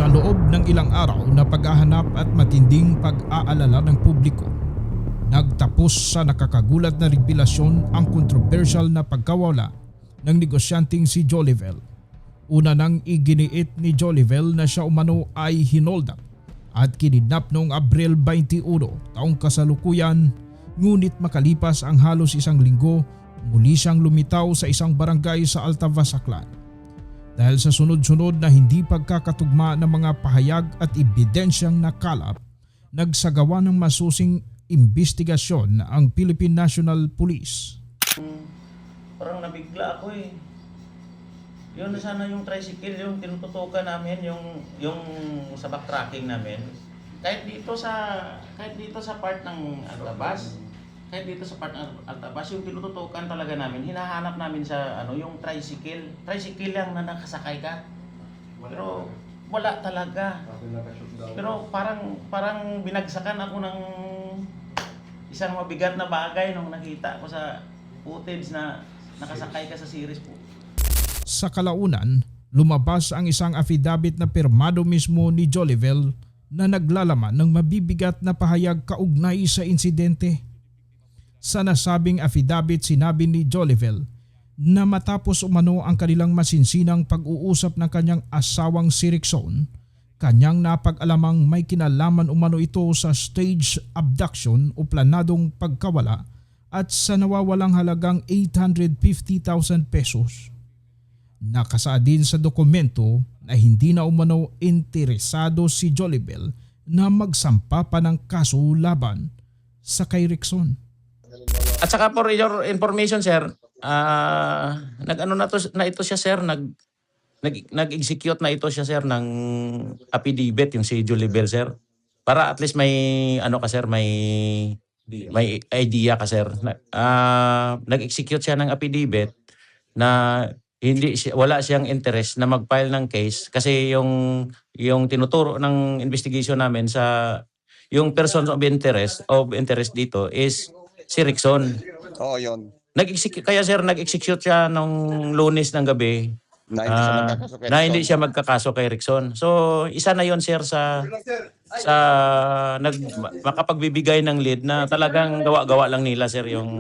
Sa loob ng ilang araw na paghahanap at matinding pag-aalala ng publiko, nagtapos sa nakakagulat na revelasyon ang kontrobersyal na pagkawala ng negosyanteng si Jollivel. Una nang iginiit ni Jollivel na siya umano ay hinolda at kinidnap noong Abril 21 taong kasalukuyan, ngunit makalipas ang halos isang linggo, muli siyang lumitaw sa isang barangay sa Altavas, Aklan. Dahil sa sunod-sunod na hindi pagkakatugma ng mga pahayag at ebidensyang nakalap, nagsagawa ng masusing imbestigasyon ang Philippine National Police. Parang nabigla ako eh. Yun na sana yung tricycle, yung tinututukan namin, yung sa backtracking namin. Kahit dito sa part ng Altabas, yung tinututukan talaga namin, hinahanap namin sa yung tricycle. Tricycle lang na nakasakay ka. Pero wala talaga. Pero parang binagsakan ako ng isang mabigat na bagay nung nakita ko sa footage na nakasakay ka sa series po. Sa kalaunan, lumabas ang isang affidavit na pirmado mismo ni Jollivel na naglalaman ng mabibigat na pahayag kaugnay sa insidente. Sa nasabing affidavit, sinabi ni Jollivel na matapos umano ang kanilang masinsinang pag-uusap ng kanyang asawang si Rickson, kanyang napag-alamang may kinalaman umano ito sa staged abduction o planadong pagkawala at sa nawawalang halagang 850,000 pesos. Nakasaad din sa dokumento na hindi na umano interesado si Jollivel na magsampa pa ng kaso laban sa kay Rickson. At saka for your information, sir, ito siya, sir, nag-execute na ito siya, sir, ng affidavit, yung si Jollivel, sir. Para at least may sir, may idea ka, sir. Nag-execute siya ng affidavit na wala siyang interest na mag-file ng case kasi yung tinuturo ng investigation namin sa yung person of interest dito is si Rickson. Oo, yun. Kaya sir, nag-execute siya nung Lunes ng gabi na hindi siya magkakaso kay Rickson. So, isa na yon, sir, sa makapagbibigay ng lead na talagang gawa-gawa lang nila, sir, yung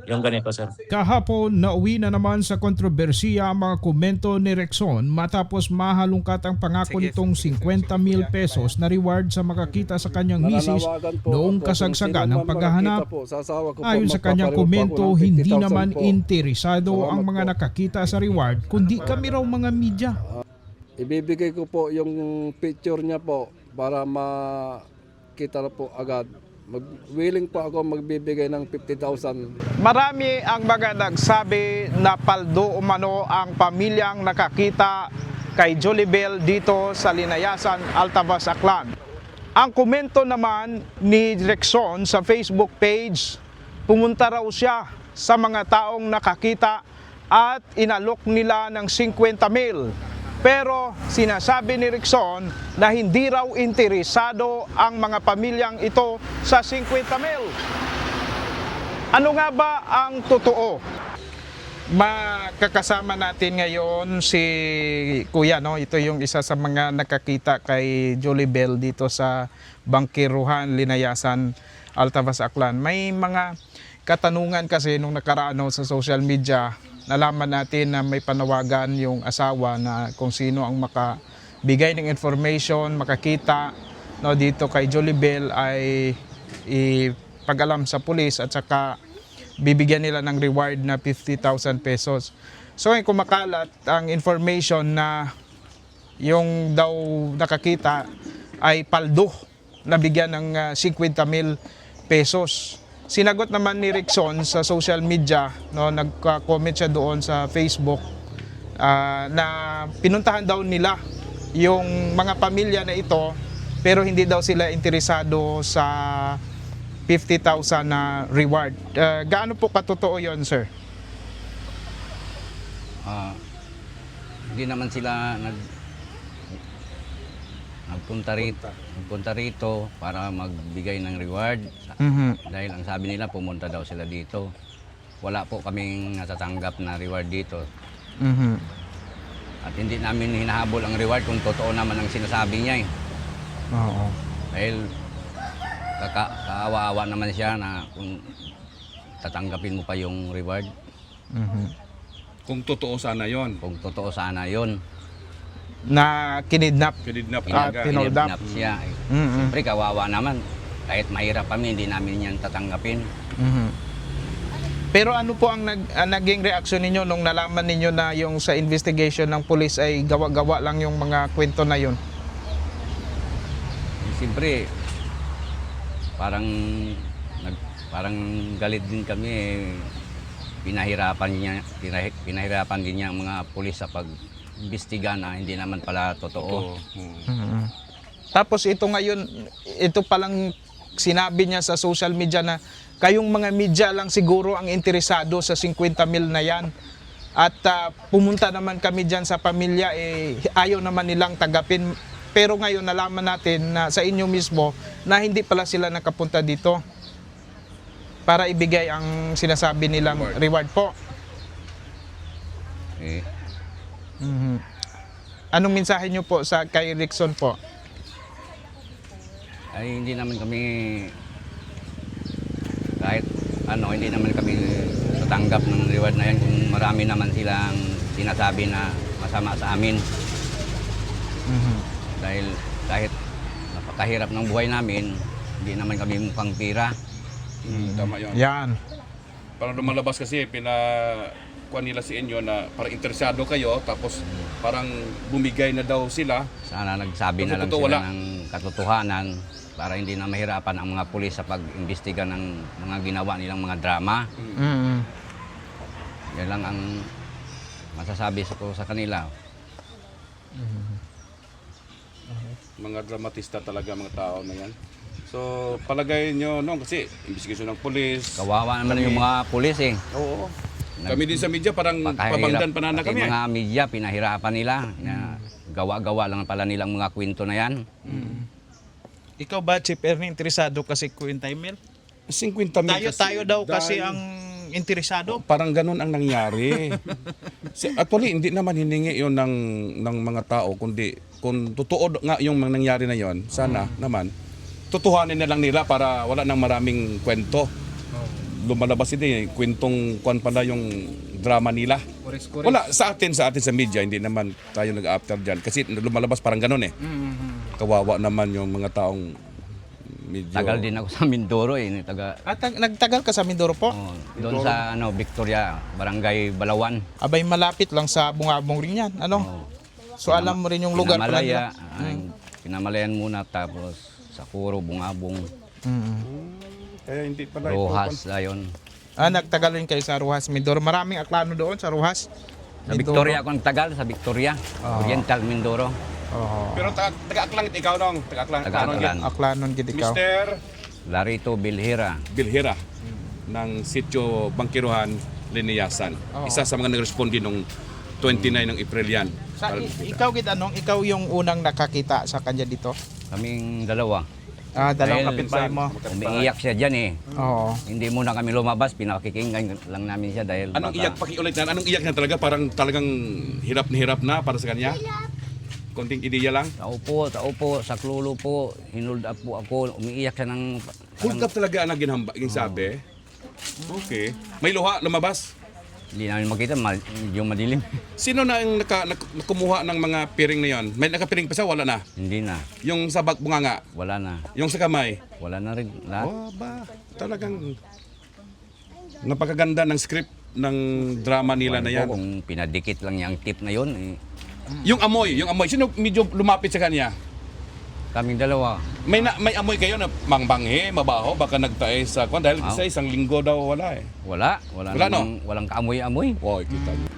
yung ganito, sir. Kahapon, nauwi na naman sa kontrobersiya ang mga komento ni Rickson matapos mahalungkat ang pangako nitong 50,000 pesos na reward sa makakita sa kanyang misis noong kasagsagan ng paghahanap. Ayon sa kanyang komento, hindi naman interesado ang mga nakakita sa reward kundi kami raw mga media. Ibibigay ko po yung picture niya po para makita na po agad. Willing po ako magbibigay ng 50,000. Marami ang mga nagsabi na paldo umano ang pamilyang nakakita kay Jollivel dito sa Linayasan, Altavas, Aklan. Ang komento naman ni Rickson sa Facebook page, pumunta raw siya sa mga taong nakakita at inalok nila ng 50,000. Pero sinasabi ni Rickson na hindi raw interesado ang mga pamilyang ito sa 50,000. Ano nga ba ang totoo? Makakasama natin ngayon si Kuya, no? Ito yung isa sa mga nakakita kay Jollivel dito sa Bangkiruhan, Linayasan, Altavas, Aklan. May mga katanungan kasi nung nakaraan sa social media. Nalaman natin na may panawagan yung asawa na kung sino ang makabigay ng information, makakita dito kay Jollivel ay ipag-alam sa pulis at saka bibigyan nila ng reward na 50,000 pesos. So ay kumakalat ang information na yung daw nakakita ay paldo na bigyan ng 50,000 pesos. Sinagot naman ni Rickson sa social media, nagka-comment siya doon sa Facebook na pinuntahan daw nila yung mga pamilya na ito pero hindi daw sila interesado sa 50,000 na reward. Gaano po katotoo yon, sir? Hindi naman sila nagpunta rito para magbigay ng reward. Dahil ang sabi nila pumunta daw sila dito. Wala po kaming natatanggap na reward dito. At hindi namin hinahabol ang reward kung totoo naman ang sinasabi niya eh. Oo. Dahil kaawa-awa naman siya na kung tatanggapin mo pa yung reward, Mhm. Kung totoo sana yon. kung totoo sana yon. Na kinidnap. Kinidnap Ah, talaga. Hold up. Kinidnap siya. Mhm. Siyempre kawawa naman. Kahit mahirap kami, hindi namin yan tatanggapin. Mhm. Pero ano po ang naging reaksyon ninyo nung nalaman ninyo na yung sa investigation ng pulis ay gawa-gawa lang yung mga kwento na yun? Siyempre, parang parang galit din kami eh. Pinahirapan din niya ang mga pulis sa pag-imbestiga na hindi naman pala totoo. Mhm. Tapos ito ngayon, ito palang sinabi niya sa social media na kayong mga media lang siguro ang interesado sa 50 mil na yan. At pumunta naman kami dyan sa pamilya, ayaw naman nilang tagapin. Pero ngayon nalaman natin na sa inyo mismo na hindi pala sila nakapunta dito para ibigay ang sinasabi nilang reward po. Eh, Mhm. Anong mensahe niyo po sa kay Rickson po? ay hindi naman kami kahit ano, hindi naman kami tatanggap ng reward na yan kung marami naman silang sinasabi na masama sa amin. Mhm. Dahil kahit napakahirap ng buhay namin, hindi naman kami mukhang pira. Tama yun. Yan. Parang lumalabas kasi, kuha nila si inyo na parang interesado kayo, tapos parang bumigay na daw sila. Sana nagsabi na lang Totoo, sila wala. ng katotohanan para hindi na mahirapan ang mga pulis sa pag-imbestiga ng mga ginawa nilang mga drama. Mhm. Yan lang ang masasabi ko sa kanila. Mga dramatista talaga mga tao na yan. So, palagay nyo, no, kasi investigation ng polis. Kawawa naman yung mga pulis eh. Oo. Kami din sa media, parang Pakahirap. pabangdan pa na Pati kami. mga media, pinahirapan nila. Na gawa-gawa lang pala nilang mga kwento na yan. Ikaw ba, Chief Ernie, interesado kasi Queen Timer? 50 mil Tayo daw kasi dahil ang interesado. parang ganun ang nangyari. Actually, hindi naman hiningi yon ng mga tao, kundi kung totoo nga yung mga nangyari na yon, sana naman, tutuhanin na lang nila para wala nang maraming kwento. Lumalabas hindi, kwentong kwan pala yung drama nila. Wala, sa atin sa media, hindi naman tayo nag-after dyan. Kasi lumalabas parang ganun eh. Kawawa naman yung mga taong medyo... Tagal din ako sa Mindoro eh. Nagtagal ka sa Mindoro po? Doon sa Victoria, Barangay Balawan. Abay, malapit lang sa Bungabong rin yan. Ano? So alam mo rin yung lugar pala nila. Pinamalayan muna, tapos sa Kuro, Bungabong, Kaya hindi pala Rojas, ayon. Nagtagal rin kayo sa Rojas, Mindoro. Maraming aklano doon sa Rojas. Sa Victoria ako nagtagal, sa Victoria. Oriental, Mindoro. Oo. Pero taga-aklang ikaw nong, taga-aklang. Taga-Aklan. Aklanon gid ikaw. Mr. Larito Bilhira. Bilhira ng sitio Bangkiruhan, Liniyasan. Isa sa mga nag-responde nung 29 ng April yan. Ikaw gid anong ikaw yung unang nakakita sa kanya dito? Kaming dalawa. Dalawang Dahil kapitbahay mo. Umiiyak siya dyan eh. Oo. Hindi muna kami lumabas, pinakikinggan lang namin siya dahil Anong iyak pakiulit na? Anong iyak na talaga? Parang talagang hirap na para sa kanya? Konting ideya lang? Taupo, sa klulo po, hinold up po ako, umiiyak siya ng... Hold up talaga ang ginhamba, yung sabi. Okay. May luha, lumabas. Hindi namin makita, medyo madilim. Sino na ang nakumuha ng mga piring na yon? May nakapiring pa siya? Wala na. Hindi na, Yung sa bunganga, wala na. yung sa kamay. Wala na rin lahat. Oh, ba? Talagang napakaganda ng script ng drama nila na yan. Kung pinadikit lang niya ang tip na yun, eh, Yung amoy. Sino medyo lumapit sa kanya? kaming dalawa. May amoy kayo na mangbanghe, mabaho, baka nagtae sa kwan dahil sa isang linggo daw wala eh. Wala Wala, namang, walang kaamoy-amoy. Oh, kita niyo.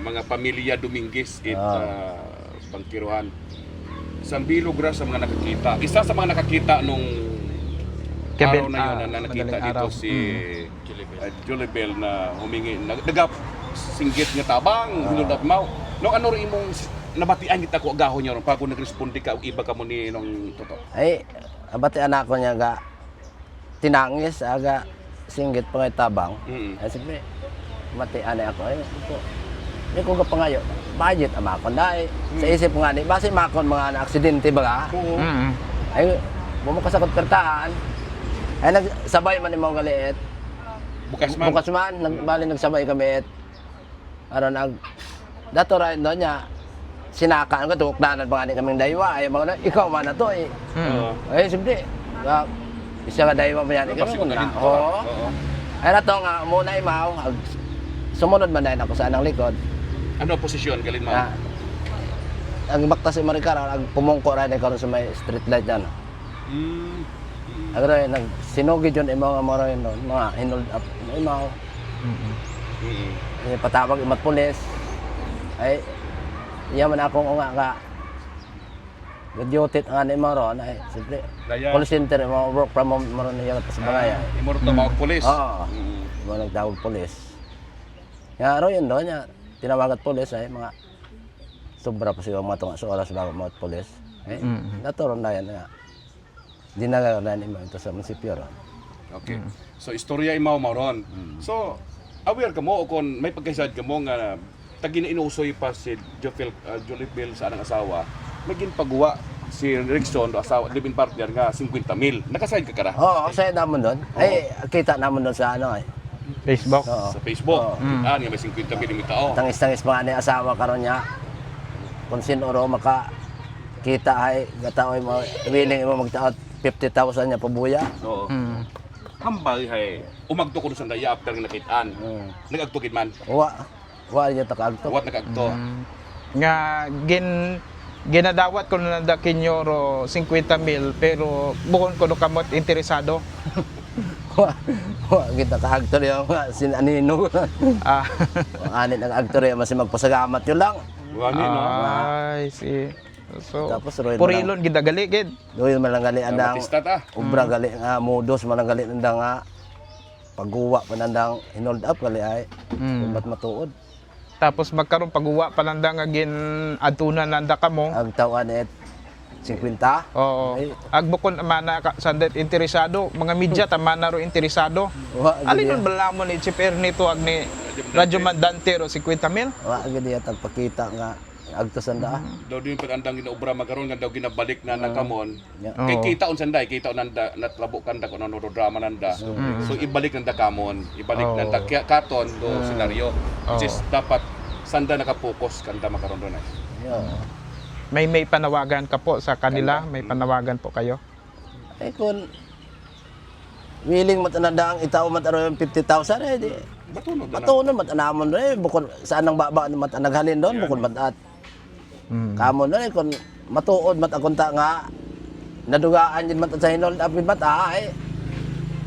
Mga pamilya Dominguez at Bangkiruhan. Sambilog ra sa mga nakakita. Isa sa mga nakakita nung araw na yun na nakita madaling dito araw. si Julibel na humingi. Nagap singgit nga tabang, hinudap mau. No ano rin imong nabatian kita ko agahon niyo pa kung nagresponde ka o iba ka mo ni nung totoo. Ay, abati anak ko niya ga tinangis, aga singgit pa ngay tabang. Ay, sige, mati anay ako. Ay, ko. Hindi ko kapangayo. budget ang makon dahil. Sa isip ko nga ni, base makon mga na aksidente ba Oo. Mm. ay bumakasakot pertaan. Ay nagsabay man imong galiit. Bukas man. Bukas man, bali nagsabay kami at aron dato ra no nya sinakaan ko tukdanan pa ni kaming daywa ay mga ikaw man na to eh. Oo. Ay simple. Isa ka daywa pa yan. Kasi kung galing to. Oo. Oo. Ay nato nga muna imaw sumunod man dahil ako sa anang likod. Ano ang posisyon galin mo? Ang bakta si Marikara, ang pumungko rin karon sa may street light yan. Mm. Agro nagsinugi yun imaw nga mga yun mga hinold up imaw. Mm. Patawag imat pulis. Ay yaman akong nga ka gadyotit nga ni Maron ay simple. Daya. Call center mo work from home Maron niya sa bagay. Imorto mga pulis. Oo. Mm. Mga nagtawag pulis. Ya ro yun doon niya tinawagat pulis ay mga sobra pa siya mga tunga sa oras bago mga pulis. Eh, naturon na yan nga. Dinagalan ni ito sa munisipyo ron. Okay. So istorya imaw maron. So aware ka mo o kung may pagkaisad ka mo nga tagi na inuusoy pa si Jolie Bell sa anang asawa, maging pagwa si Rickson do asawa living partner nga 50,000. Nakaside ka kara Oo, saya naman doon. Ay, kita naman doon sa ano ay. Facebook. Oo. sa Facebook. Ah, nga may 50,000 yung tao. Tangis-tangis pa nga ni asawa karon niya. Kung sino ro maka kita ay gataoy mo willing mo magtaot 50,000 niya pabuya. So, Mm. hambal hay umagto ko sa daya after nga nakitaan. Nagagtukid man. Wa niya takagto. What nagagto? Nga ginadawat ko na dakinyo ro 50,000 pero bukon ko no kamot interesado. Wa kita kaagto niya sin anino. Ah. Ani nag-agto niya mas magpasagamat yun lang. Wani no. Ay, si. So, Tapos, roy na purilon gidagali gid. Doy malangali andang Batista ta. ubra gali nga modos malangali andang nga pagguwa panandang hinold up gali ay kumbat matuod. Tapos magkaroon paguwa palanda nga gin adtunan nanda kamo. Ang tawan et 50. Oo. Ay. Agbukon mana ka sandet interesado, mga media tamana ro interesado. Wa Alin gidi. nun balamon ni Chief Ernito ag ni Radyo Mandante ro 50,000? Wa gidi at pagpakita nga agto sanda. Daw din pag-andang ginaobra magaron nga daw ginabalik na nakamon. Yeah. Kay Oo. kita on sanday, kita on nanda natlabo kanda kun ano drama nanda. So ibalik nanda kamon, ibalik Oo. nanda katon do senaryo. Which is dapat sanda nakapokus kanda makaron doon. Yo. May panawagan ka po sa kanila, may panawagan po kayo. Ay kun willing matanadang itaw mataro yung 50,000 eh di. Batunog na. Matunon matanamon eh bukod saan ang baba matanaghalin doon bukod matat. Kamon na kun matuod matakunta nga nadugaan din mata sa hinold up mata ay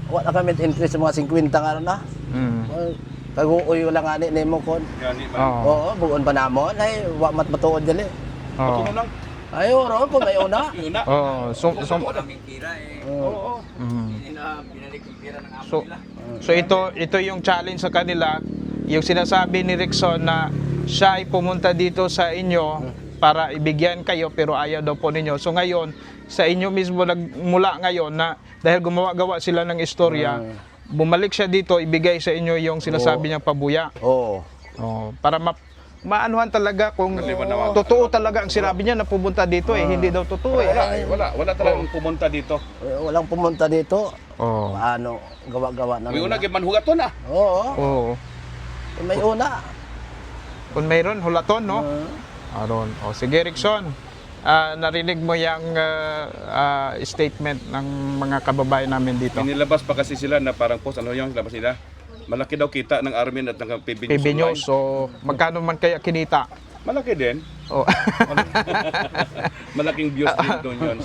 wa na kami interest sa mga 50 nga na. Mm. Kaguoy lang ani nimo kon. Yani man. Oo. Oo, buon pa namon ay wa matuod dili. Oo. Batunog lang. Ay oro po may una. Yun na. Oo. Maraming tira eh. Oo. Hindi na binalik yung tira ng amo So, nila. so ito yung challenge sa kanila, yung sinasabi ni Rickson na siya ay pumunta dito sa inyo para ibigyan kayo pero ayaw daw po ninyo. So ngayon, sa inyo mismo nagmula ngayon na dahil gumawa-gawa sila ng istorya, bumalik siya dito, ibigay sa inyo yung sinasabi niyang pabuya. Oo. Oh, para maanuhan talaga kung Kasi wala- totoo talaga ang sinabi niya na pumunta dito eh, hindi daw totoo eh. Wala talagang pumunta dito. Walang pumunta dito. Oh. Paano gawa-gawa May una namin. gyud man hugaton ah. Oo. Oh. May una. Kung mayroon, hulaton, no? Aron. O, sige, Rickson. Narinig mo yung statement ng mga kababayan namin dito. Inilabas pa kasi sila na parang post ano yung labas nila. Malaki daw kita ng Armin at ng PB News. PB News. So, magkano man kaya kinita? Malaki din. Oh. Malaking views din doon yun.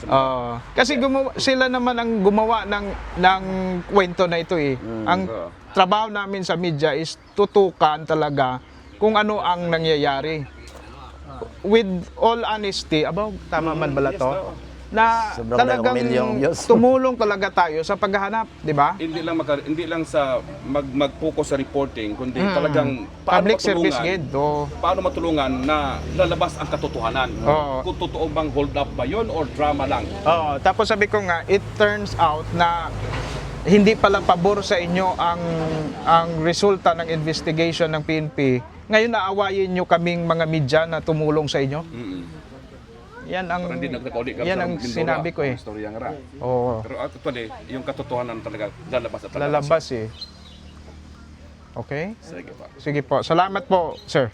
Kasi sila naman ang gumawa ng kwento na ito eh. Ang trabaho namin sa media is tutukan talaga kung ano ang nangyayari. With all honesty, tama man ba to? Na Sobrang talagang milyong views. tumulong talaga tayo sa paghahanap, di ba? Hindi lang sa mag-focus sa reporting kundi talagang Public service guide. Oh. paano matulungan na lalabas ang katotohanan. Oo. Kung totoo bang hold up ba yon or drama lang. Oo, tapos sabi ko nga, it turns out na hindi pala pabor sa inyo ang resulta ng investigation ng PNP Ngayon naawayin nyo kaming mga media na tumulong sa inyo. Yan ang, Para hindi nagkakauli ka yan sa ang Mindoro, sinabi ko eh. ang Istorya nga ra. Oo, Pero actually, yung katotohanan talaga lalabas at lalabas. lalabas eh. Okay? Sige pa. Sige po. Salamat po, sir.